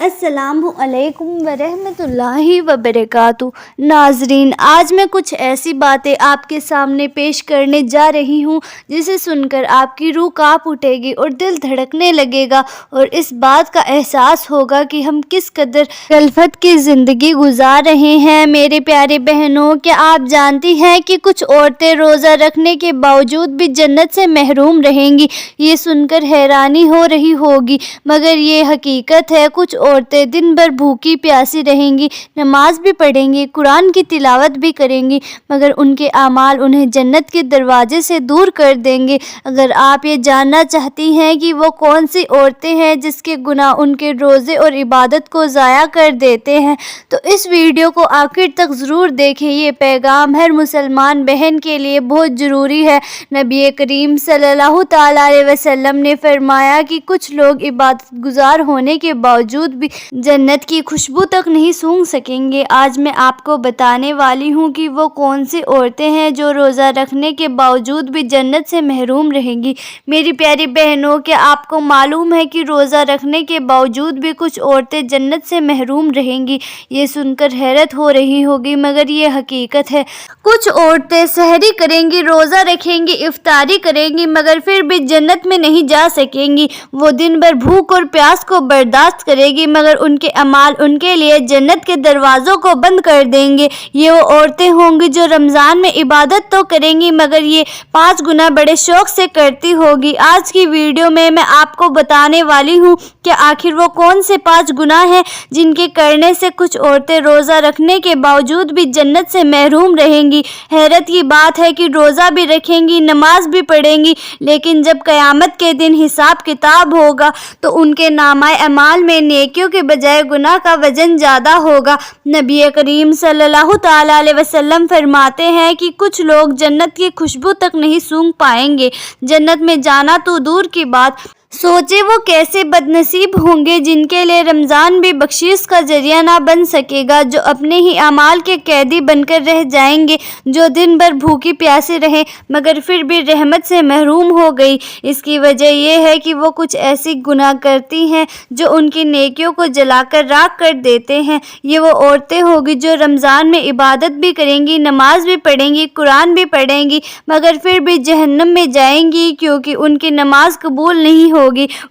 السلام علیکم ورحمۃ اللہ وبرکاتہ۔ ناظرین، آج میں کچھ ایسی باتیں آپ کے سامنے پیش کرنے جا رہی ہوں جسے سن کر آپ کی روح کانپ اٹھے گی اور دل دھڑکنے لگے گا اور اس بات کا احساس ہوگا کہ ہم کس قدر غفلت کی زندگی گزار رہے ہیں۔ میرے پیارے بہنوں، کیا آپ جانتی ہیں کہ کچھ عورتیں روزہ رکھنے کے باوجود بھی جنت سے محروم رہیں گی؟ یہ سن کر حیرانی ہو رہی ہوگی، مگر یہ حقیقت ہے۔ کچھ عورتیں دن بھر بھوکی پیاسی رہیں گی، نماز بھی پڑھیں گی، قرآن کی تلاوت بھی کریں گی، مگر ان کے اعمال انہیں جنت کے دروازے سے دور کر دیں گے۔ اگر آپ یہ جاننا چاہتی ہیں کہ وہ کون سی عورتیں ہیں جس کے گناہ ان کے روزے اور عبادت کو ضائع کر دیتے ہیں، تو اس ویڈیو کو آخر تک ضرور دیکھیں۔ یہ پیغام ہر مسلمان بہن کے لیے بہت ضروری ہے۔ نبی کریم صلی اللہ تعالیٰ علیہ وسلم نے فرمایا کہ کچھ لوگ عبادت گزار ہونے کے باوجود بھی جنت کی خوشبو تک نہیں سونگھ سکیں گے۔ آج میں آپ کو بتانے والی ہوں کہ وہ کون سی عورتیں ہیں جو روزہ رکھنے کے باوجود بھی جنت سے محروم رہیں گی۔ میری پیاری بہنوں، کیا آپ کو معلوم ہے کہ روزہ رکھنے کے باوجود بھی کچھ عورتیں جنت سے محروم رہیں گی؟ یہ سن کر حیرت ہو رہی ہوگی، مگر یہ حقیقت ہے۔ کچھ عورتیں سحری کریں گی، روزہ رکھیں گی، افطاری کریں گی، مگر پھر بھی جنت میں نہیں جا سکیں گی۔ وہ دن بھر بھوک اور پیاس کو برداشت کرے گی، مگر ان کے اعمال ان کے لیے جنت کے دروازوں کو بند کر دیں گے۔ یہ وہ عورتیں ہوں گی جو رمضان میں عبادت تو کریں گی، مگر یہ 5 گنا بڑے شوق سے کرتی ہوگی۔ آج کی ویڈیو میں آپ کو بتانے والی ہوں کہ آخر وہ کون سے 5 گناہ ہیں جن کے کرنے سے کچھ عورتیں روزہ رکھنے کے باوجود بھی جنت سے محروم رہیں گی۔ حیرت کی بات ہے کہ روزہ بھی رکھیں گی، نماز بھی پڑھیں گی، لیکن جب قیامت کے دن حساب کتاب ہوگا تو ان کے نامہ اعمال میں نیکیوں کے بجائے گناہ کا وزن زیادہ ہوگا۔ نبی کریم صلی اللہ تعالیٰ علیہ وسلم فرماتے ہیں کہ کچھ لوگ جنت کی خوشبو تک نہیں سونگھ پائیں گے۔ جنت میں جانا تو دور کی بات، سوچے وہ کیسے بد نصیب ہوں گے جن کے لیے رمضان بھی بخشش کا ذریعہ نہ بن سکے گا، جو اپنے ہی اعمال کے قیدی بن کر رہ جائیں گے، جو دن بھر بھوکی پیاسی رہے مگر پھر بھی رحمت سے محروم ہو گئی۔ اس کی وجہ یہ ہے کہ وہ کچھ ایسی گناہ کرتی ہیں جو ان کی نیکیوں کو جلا کر راکھ کر دیتے ہیں۔ یہ وہ عورتیں ہوگی جو رمضان میں عبادت بھی کریں گی، نماز بھی پڑھیں گی، قرآن بھی پڑھیں گی، مگر پھر بھی جہنم میں جائیں گی، کیونکہ ان کی نماز قبول نہیں ہوگی،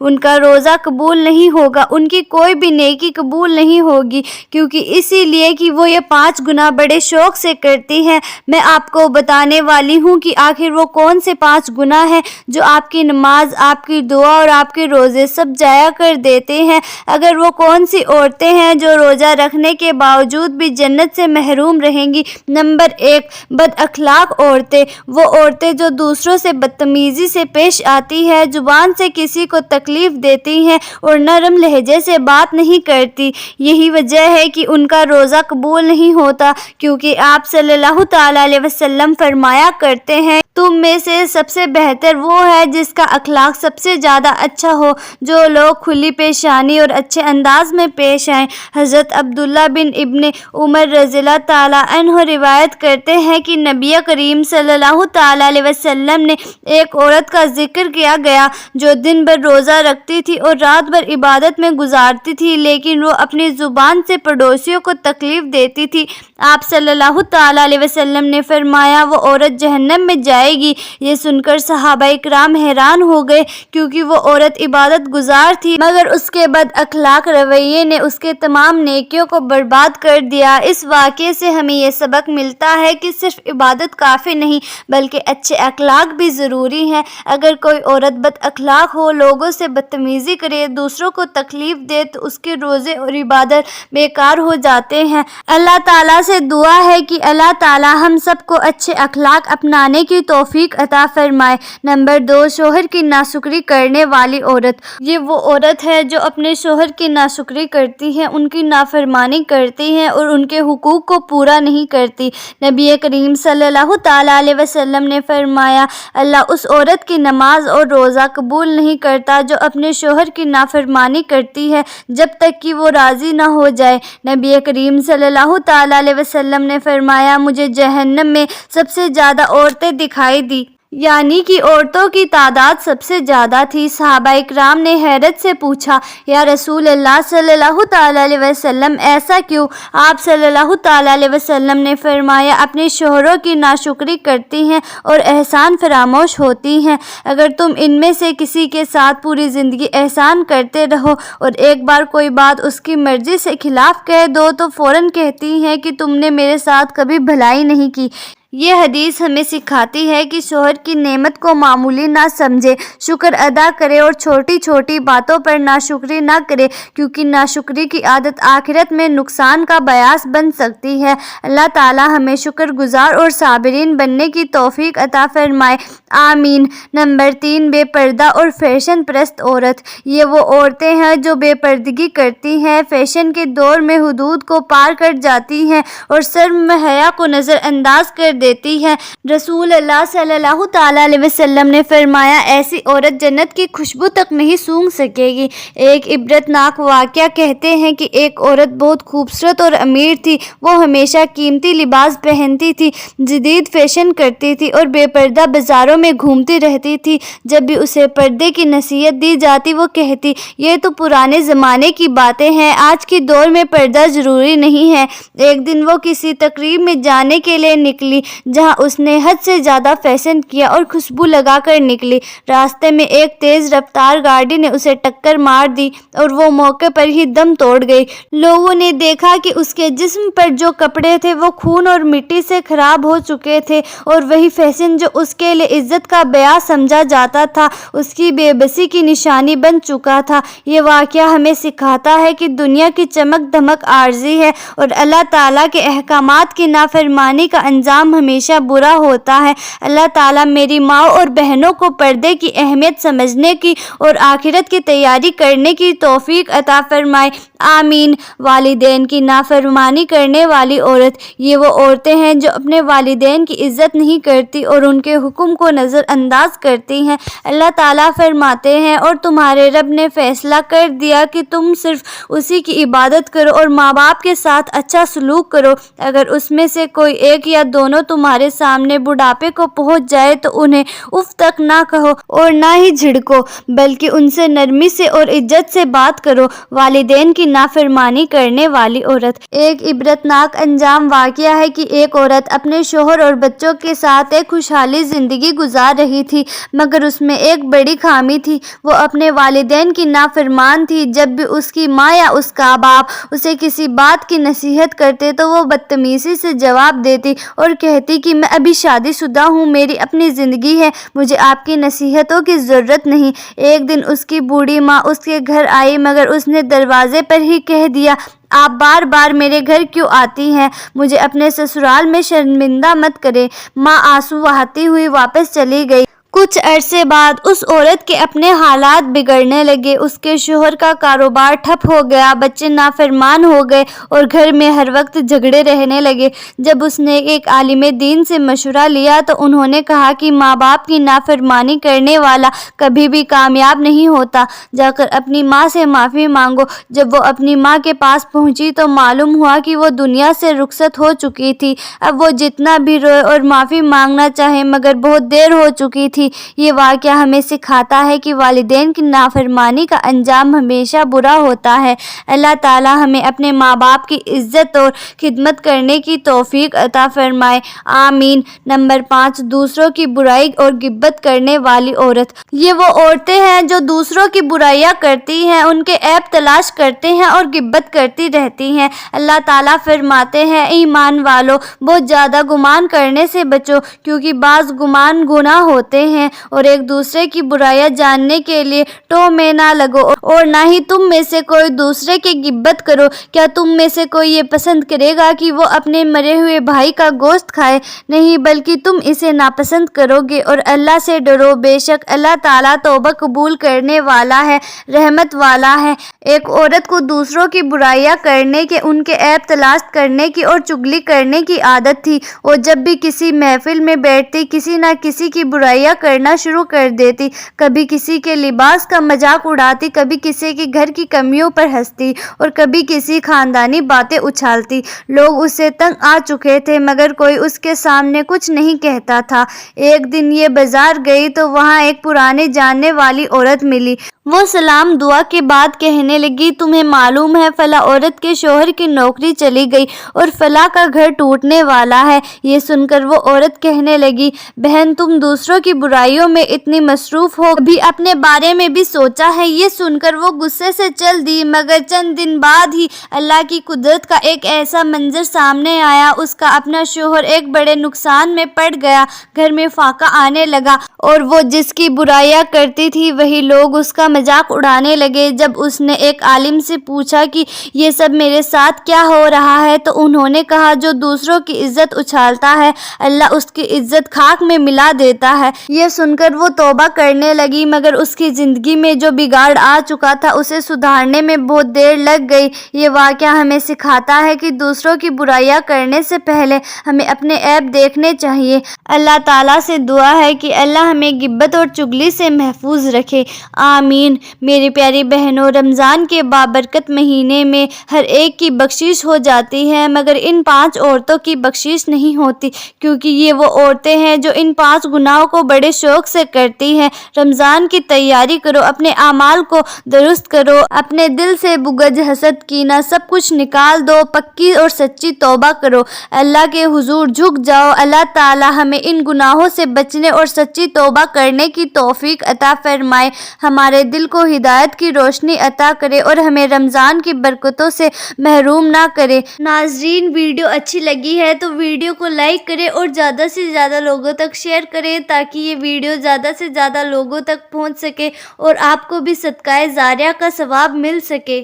ان کا روزہ قبول نہیں ہوگا، ان کی کوئی بھی نیکی قبول نہیں ہوگی، کیونکہ اسی لیے کہ وہ یہ 5 گناہ بڑے شوق سے کرتی ہیں۔ میں آپ کو بتانے والی ہوں کہ آخر وہ کون سے 5 گناہ ہیں جو آپ کی نماز، آپ کی دعا اور آپ کے روزے سب ضائع کر دیتے ہیں۔ اگر وہ کون سی عورتیں ہیں جو روزہ رکھنے کے باوجود بھی جنت سے محروم رہیں گی۔ نمبر 1، بد اخلاق عورتیں۔ وہ عورتیں جو دوسروں سے بدتمیزی سے پیش آتی ہیں، زبان سے کسی کو تکلیف دیتی ہیں اور نرم لہجے سے بات نہیں کرتی۔ یہی وجہ ہے کہ ان کا روزہ قبول نہیں ہوتا، کیونکہ آپ صلی اللہ تعالیٰ علیہ وسلم فرمایا کرتے ہیں، تم میں سے سب سے بہتر وہ ہے جس کا اخلاق سب سے زیادہ اچھا ہو، جو لوگ کھلی پیشانی اور اچھے انداز میں پیش آئیں۔ حضرت عبداللہ بن ابن عمر رضی اللہ تعالیٰ عنہ روایت کرتے ہیں کہ نبی کریم صلی اللہ تعالیٰ علیہ وسلم نے ایک عورت کا ذکر کیا گیا جو دن بھر روزہ رکھتی تھی اور رات بھر عبادت میں گزارتی تھی، لیکن وہ اپنی زبان سے پڑوسیوں کو تکلیف دیتی تھی۔ آپ صلی اللہ تعالیٰ علیہ وسلم نے فرمایا، وہ عورت جہنم میں جائے گی۔ یہ سن کر صحابہ کرام حیران ہو گئے، کیونکہ وہ عورت عبادت گزار تھی، مگر اس کے بد اخلاق رویے نے اس کے تمام نیکیوں کو برباد کر دیا۔ اس واقعے سے ہمیں یہ سبق ملتا ہے کہ صرف عبادت کافی نہیں، بلکہ اچھے اخلاق بھی ضروری ہیں۔ اگر کوئی عورت بد اخلاق ہو، لوگوں سے بدتمیزی کرے، دوسروں کو تکلیف دے، تو اس کے روزے اور عبادت بیکار ہو جاتے ہیں۔ اللہ تعالیٰ سے دعا ہے کہ اللہ تعالیٰ ہم سب کو اچھے اخلاق اپنانے کی توفیق عطا فرمائے۔ نمبر 2، شوہر کی ناشکری کرنے والی عورت۔ یہ وہ عورت ہے جو اپنے شوہر کی ناشکری کرتی ہے، ان کی نافرمانی کرتی ہے اور ان کے حقوق کو پورا نہیں کرتی۔ نبی کریم صلی اللہ تعالیٰ علیہ وسلم نے فرمایا، اللہ اس عورت کی نماز اور روزہ قبول نہیں کرتا جو اپنے شوہر کی نافرمانی کرتی ہے جب تک کہ وہ راضی نہ ہو جائے۔ نبی کریم صلی اللہ تعالیٰ علیہ وسلم نے فرمایا، مجھے جہنم میں سب سے زیادہ عورتیں دکھائی دی یعنی کہ عورتوں کی تعداد سب سے زیادہ تھی۔ صحابہ اکرام نے حیرت سے پوچھا، یا رسول اللہ صلی اللہ تعالیٰ علیہ وسلم، ایسا کیوں؟ آپ صلی اللہ تعالیٰ علیہ وسلم نے فرمایا، اپنے شوہروں کی ناشکری کرتی ہیں اور احسان فراموش ہوتی ہیں۔ اگر تم ان میں سے کسی کے ساتھ پوری زندگی احسان کرتے رہو اور ایک بار کوئی بات اس کی مرضی سے خلاف کہہ دو تو فوراً کہتی ہیں کہ تم نے میرے ساتھ کبھی بھلائی نہیں کی۔ یہ حدیث ہمیں سکھاتی ہے کہ شوہر کی نعمت کو معمولی نہ سمجھے، شکر ادا کرے اور چھوٹی چھوٹی باتوں پر ناشکری نہ کرے، کیونکہ ناشکری کی عادت آخرت میں نقصان کا باعث بن سکتی ہے۔ اللہ تعالی ہمیں شکر گزار اور صابرین بننے کی توفیق عطا فرمائے، آمین۔ نمبر 3، بے پردہ اور فیشن پرست عورت۔ یہ وہ عورتیں ہیں جو بے پردگی کرتی ہیں، فیشن کے دور میں حدود کو پار کر جاتی ہیں اور شرم و حیا کو نظر انداز کر دیتی ہے۔ رسول اللہ صلی اللہ تعالیٰ علیہ وسلم نے فرمایا، ایسی عورت جنت کی خوشبو تک نہیں سونگھ سکے گی۔ ایک عبرت ناک واقعہ کہتے ہیں کہ ایک عورت بہت خوبصورت اور امیر تھی۔ وہ ہمیشہ قیمتی لباس پہنتی تھی، جدید فیشن کرتی تھی اور بے پردہ بازاروں میں گھومتی رہتی تھی۔ جب بھی اسے پردے کی نصیحت دی جاتی وہ کہتی، یہ تو پرانے زمانے کی باتیں ہیں، آج کے دور میں پردہ ضروری نہیں ہے۔ ایک دن وہ کسی تقریب میں جانے کے لیے نکلی جہاں اس نے حد سے زیادہ فیشن کیا اور خوشبو لگا کر نکلی۔ راستے میں ایک تیز رفتار گاڑی نے اسے ٹکر مار دی اور وہ موقع پر ہی دم توڑ گئی۔ لوگوں نے دیکھا کہ اس کے جسم پر جو کپڑے تھے وہ خون اور مٹی سے خراب ہو چکے تھے اور وہی فیشن جو اس کے لیے عزت کا باعث سمجھا جاتا تھا اس کی بے بسی کی نشانی بن چکا تھا۔ یہ واقعہ ہمیں سکھاتا ہے کہ دنیا کی چمک دھمک عارضی ہے اور اللہ تعالیٰ کے احکامات کی نافرمانی کا انجام ہمیشہ برا ہوتا ہے۔ اللہ تعالیٰ میری ماں اور بہنوں کو پردے کی اہمیت سمجھنے کی اور آخرت کی تیاری کرنے کی توفیق عطا فرمائے، آمین۔ والدین کی نافرمانی کرنے والی عورت۔ یہ وہ عورتیں ہیں جو اپنے والدین کی عزت نہیں کرتی اور ان کے حکم کو نظر انداز کرتی ہیں۔ اللہ تعالیٰ فرماتے ہیں، اور تمہارے رب نے فیصلہ کر دیا کہ تم صرف اسی کی عبادت کرو اور ماں باپ کے ساتھ اچھا سلوک کرو۔ اگر اس میں سے کوئی ایک یا دونوں تمہارے سامنے بڑھاپے کو پہنچ جائے تو انہیں اف تک نہ کہو اور نہ ہی جھڑکو، بلکہ ان سے نرمی سے اور عزت سے بات کرو۔ والدین کی نافرمانی کرنے والی عورت۔ ایک عبرت ناک انجام واقعہ ہے کہ ایک عورت اپنے شوہر اور بچوں کے ساتھ ایک خوشحالی زندگی گزار رہی تھی، مگر اس میں ایک بڑی خامی تھی، وہ اپنے والدین کی نافرمان تھی۔ جب بھی اس کی ماں یا اس کا باپ اسے کسی بات کی نصیحت کرتے تو وہ بدتمیزی سے جواب دیتی اور کہتی کہ میں ابھی شادی شدہ ہوں، میری اپنی زندگی ہے، مجھے آپ کی نصیحتوں کی ضرورت نہیں۔ ایک دن اس کی بوڑھی ماں اس کے گھر آئی، مگر اس نے دروازے پر ہی کہہ دیا، آپ بار بار میرے گھر کیوں آتی ہیں؟ مجھے اپنے سسرال میں شرمندہ مت کریں۔ ماں آنسو بہاتی ہوئی واپس چلی گئی۔ کچھ عرصے بعد اس عورت کے اپنے حالات بگڑنے لگے، اس کے شوہر کا کاروبار ٹھپ ہو گیا، بچے نافرمان ہو گئے اور گھر میں ہر وقت جھگڑے رہنے لگے۔ جب اس نے ایک عالم دین سے مشورہ لیا تو انہوں نے کہا کہ ماں باپ کی نافرمانی کرنے والا کبھی بھی کامیاب نہیں ہوتا، جا کر اپنی ماں سے معافی مانگو۔ جب وہ اپنی ماں کے پاس پہنچی تو معلوم ہوا کہ وہ دنیا سے رخصت ہو چکی تھی۔ اب وہ جتنا بھی روئے اور معافی مانگنا چاہے مگر بہت دیر ہو چکی تھی۔ یہ واقعہ ہمیں سکھاتا ہے کہ والدین کی نافرمانی کا انجام ہمیشہ برا ہوتا ہے۔ اللہ تعالی ہمیں اپنے ماں باپ کی عزت اور خدمت کرنے کی توفیق عطا فرمائے، آمین۔ نمبر 5، دوسروں کی برائی اور غیبت کرنے والی عورت۔ یہ وہ عورتیں ہیں جو دوسروں کی برائیاں کرتی ہیں، ان کے عیب تلاش کرتے ہیں اور غیبت کرتی رہتی ہیں۔ اللہ تعالیٰ فرماتے ہیں، ایمان والو، بہت زیادہ گمان کرنے سے بچو، کیونکہ بعض گمان گناہ ہوتے ہیں، اور ایک دوسرے کی برائیاں جاننے کے لیے ٹو میں نہ لگو، اور نہ ہی تم میں سے کوئی دوسرے کی غیبت کرو۔ کیا تم میں سے کوئی یہ پسند کرے گا کہ وہ اپنے مرے ہوئے بھائی کا گوشت کھائے؟ نہیں، بلکہ تم اسے ناپسند کرو گے، اور اللہ سے ڈرو، بے شک اللہ تعالیٰ توبہ قبول کرنے والا ہے، رحمت والا ہے۔ ایک عورت کو دوسروں کی برائیاں کرنے کے، ان کے عیب تلاش کرنے کی اور چگلی کرنے کی عادت تھی۔ وہ جب بھی کسی محفل میں بیٹھتی کسی نہ کسی کی برائیاں کرنا شروع کر دیتی، کبھی کسی کے لباس کا مذاق اڑاتی، کبھی کسی کے گھر کی کمیوں پر ہنستی اور کبھی کسی خاندانی باتیں اچھالتی۔ لوگ اس سے تنگ آ چکے تھے مگر کوئی اس کے سامنے کچھ نہیں کہتا تھا۔ ایک دن یہ بازار گئی تو وہاں ایک پرانی جاننے والی عورت ملی۔ وہ سلام دعا کے بعد کہنے لگی، تمہیں معلوم ہے فلاں عورت کے شوہر کی نوکری چلی گئی اور فلاں کا گھر ٹوٹنے والا ہے۔ یہ سن کر وہ عورت کہنے لگی، بہن تم دوسروں کی برائیوں میں اتنی مصروف ہو، کبھی اپنے بارے میں بھی سوچا ہے؟ یہ سن کر وہ غصے سے چل دی، مگر چند دن بعد ہی اللہ کی قدرت کا ایک ایسا منظر سامنے آیا، اس کا اپنا شوہر ایک بڑے نقصان میں پڑ گیا، گھر میں فاقہ آنے لگا اور وہ جس کی برائیاں کرتی تھی وہی لوگ اس کا مذاق اڑانے لگے۔ جب اس نے ایک عالم سے پوچھا کہ یہ سب میرے ساتھ کیا ہو رہا ہے تو انہوں نے کہا، جو دوسروں کی عزت اچھالتا ہے اللہ اس کی عزت خاک میں ملا دیتا ہے۔ یہ سن کر وہ توبہ کرنے لگی مگر اس کی زندگی میں جو بگاڑ آ چکا تھا اسے سدھارنے میں بہت دیر لگ گئی۔ یہ واقعہ ہمیں سکھاتا ہے کہ دوسروں کی برائیاں کرنے سے پہلے ہمیں اپنے عیب دیکھنے چاہیے۔ اللہ تعالیٰ سے دعا ہے کہ اللہ ہمیں غیبت اور چغلی سے محفوظ رکھے، آمین۔ میری پیاری بہنوں، رمضان کے بابرکت مہینے میں ہر ایک کی بخشش ہو جاتی ہے مگر ان 5 عورتوں کی بخشش نہیں ہوتی، کیونکہ یہ وہ عورتیں ہیں جو ان 5 گناہوں کو بڑے شوق سے کرتی ہیں۔ رمضان کی تیاری کرو، اپنے اعمال کو درست کرو، اپنے دل سے بغض، حسد، کینہ سب کچھ نکال دو، پکی اور سچی توبہ کرو، اللہ کے حضور جھک جاؤ۔ اللہ تعالیٰ ہمیں ان گناہوں سے بچنے اور سچی توبہ کرنے کی توفیق عطا فرمائے، ہمارے دل کو ہدایت کی روشنی عطا کرے اور ہمیں رمضان کی برکتوں سے محروم نہ کرے۔ ناظرین، ویڈیو اچھی لگی ہے تو ویڈیو کو لائک کریں اور زیادہ سے زیادہ لوگوں تک شیئر کریں تاکہ یہ ویڈیو زیادہ سے زیادہ لوگوں تک پہنچ سکے اور آپ کو بھی صدقہ جاریہ کا ثواب مل سکے۔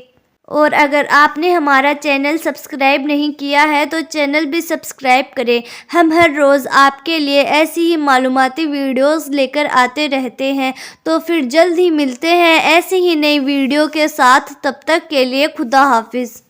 اور اگر آپ نے ہمارا چینل سبسکرائب نہیں کیا ہے تو چینل بھی سبسکرائب کریں، ہم ہر روز آپ کے لیے ایسی ہی معلوماتی ویڈیوز لے کر آتے رہتے ہیں۔ تو پھر جلد ہی ملتے ہیں ایسی ہی نئی ویڈیو کے ساتھ، تب تک کے لیے خدا حافظ۔